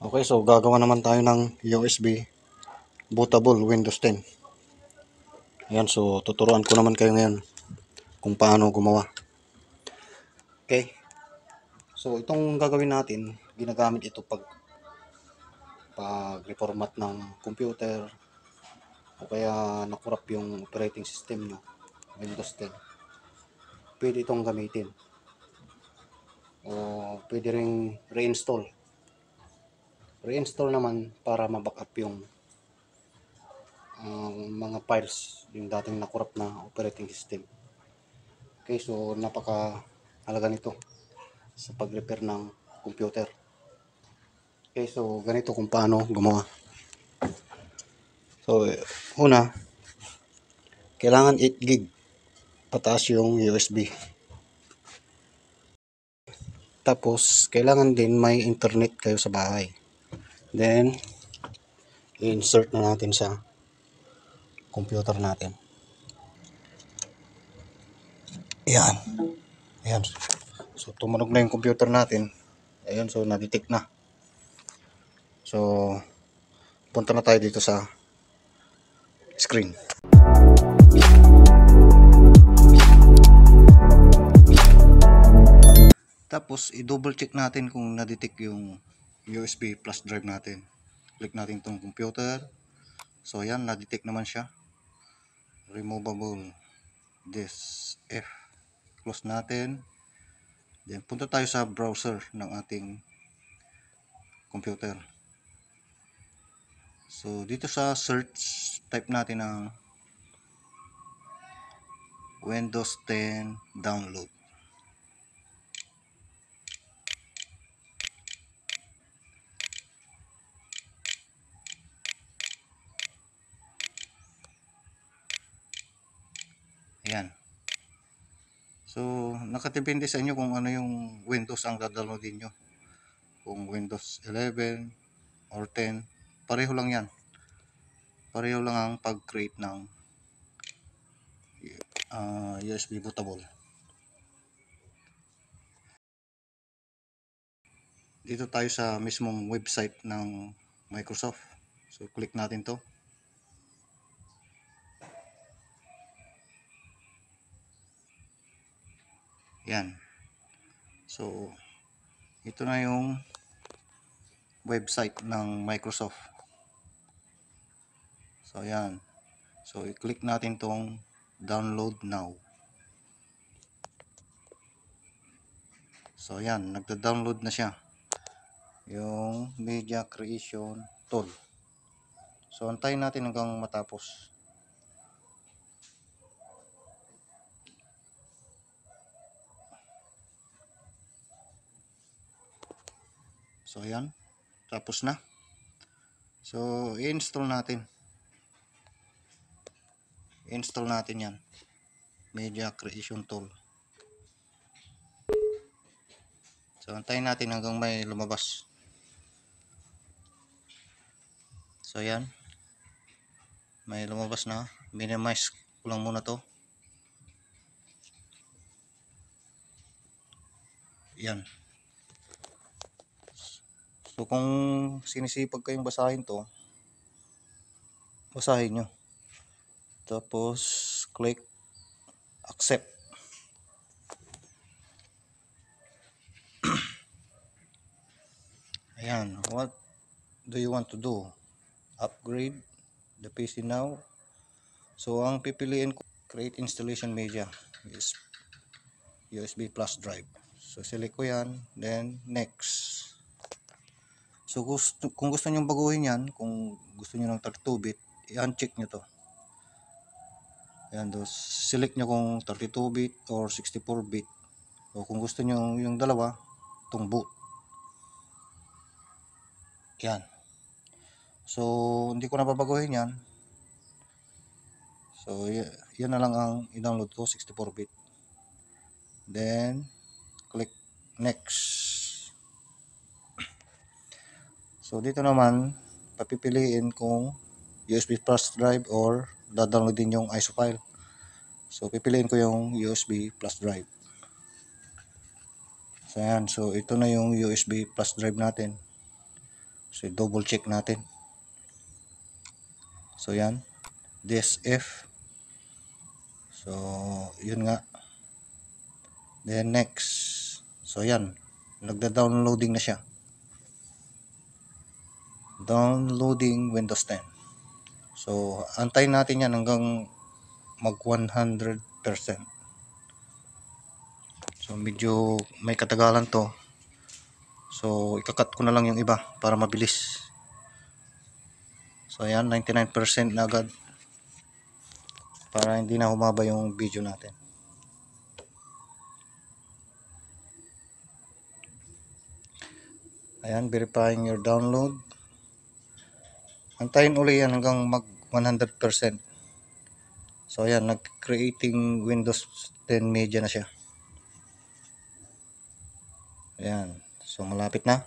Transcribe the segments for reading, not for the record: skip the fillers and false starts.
Okay, so gagawa naman tayo ng USB bootable Windows 10. Ayan, so tuturuan ko naman kayo ngayon kung paano gumawa. Okay, so itong gagawin natin, ginagamit ito pag reformat ng computer o kaya nakurap yung operating system nyo, Windows 10. Pwede itong gamitin o pwede ring reinstall naman para ma-backup yung mga files yung dating nakurap na operating system. Okay, so napakahalaga nito sa pag-repair ng computer. Okay, so ganito kung paano gumawa. So una, kailangan 8 gig pataas yung USB. Tapos kailangan din may internet kayo sa bahay. Then i-insert na natin sa computer natin. Ayan. Ayan. So tumunog na yung computer natin. Ayan, so na-detect na. So punta na tayo dito sa screen. Tapos i-double check natin kung na-detect yung USB flash drive natin. Click natin itong computer. So ayan, na-detect naman siya. Removable disk F. Close natin. Then punta tayo sa browser ng ating computer. So dito sa search, type natin ang Windows 10 download. Ayan. So nakadepende sa inyo kung ano yung Windows ang downloadin nyo. Kung Windows 11 or 10, pareho lang yan. Pareho lang ang pag-create ng USB bootable. Dito tayo sa mismong website ng Microsoft. So click natin to. Yan. So ito na yung website ng Microsoft. So yan. So i-click natin tong download now. So yan, nagda-download na siya. Yung media creation tool. So antayin natin hanggang matapos. So ayan, tapos na. So i-install natin. I-install natin yan. Media creation tool. So antayin natin hanggang may lumabas. So ayan. May lumabas na. Minimize ko lang muna to. Yan. So kung sinisipag kayong basahin to, basahin nyo. Tapos click accept. Ayan. What do you want to do? Upgrade the PC now. So ang pipiliin ko, create installation media is USB flash drive. So select ko yan, then next. So kung gusto nyo baguhin yan, kung gusto nyo ng 32-bit, i-uncheck nyo to. Ayan, select nyo kung 32-bit or 64-bit. O kung gusto nyo yung dalawa, itong boot. Yan. So hindi ko na babaguhin yan. So yan na lang ang i-download ko, 64-bit. Then click next. So dito naman papipiliin kung USB flash drive or downloadin yung ISO file. So pipiliin ko yung USB flash drive. So ayan, so ito na yung USB flash drive natin. So double check natin. So yan, DSF. So yun nga. Then next. So yan, nagda-downloading na siya. Downloading Windows 10. So antayin natin yan hanggang mag 100%. So medyo may katagalan to. So ikakat ko na lang yung iba para mabilis. So ayan, 99% na agad. Para hindi na humaba yung video natin. Ayan, verifying your download. Antayin uli yan hanggang mag 100%. So ayan, nag-creating Windows 10 Media na siya. Ayan, so malapit na.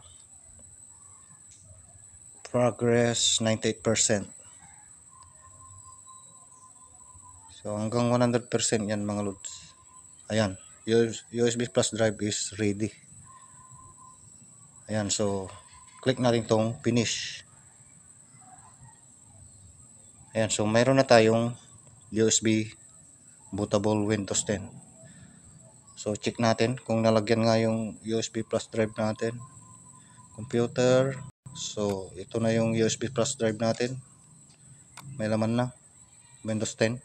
Progress 98%. So hanggang 100% yan mga lods. Ayan, USB flash drive is ready. Ayan, so click natin tong finish. Ayan, so mayroon na tayong USB bootable Windows 10. So check natin kung nalagyan nga yung USB flash drive natin. Computer. So ito na yung USB flash drive natin. May laman na. Windows 10.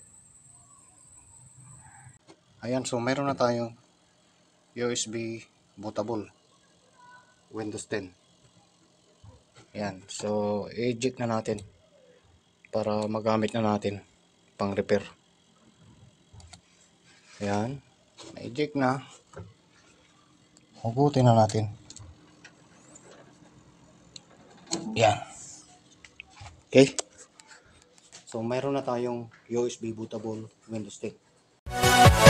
Ayan, so mayroon na tayong USB bootable Windows 10. Ayan, so eject na natin para magamit na natin pang repair. Ayan, na-eject na. Hugutin na natin. Ayan. Okay. So mayroon na tayong USB bootable Windows 10.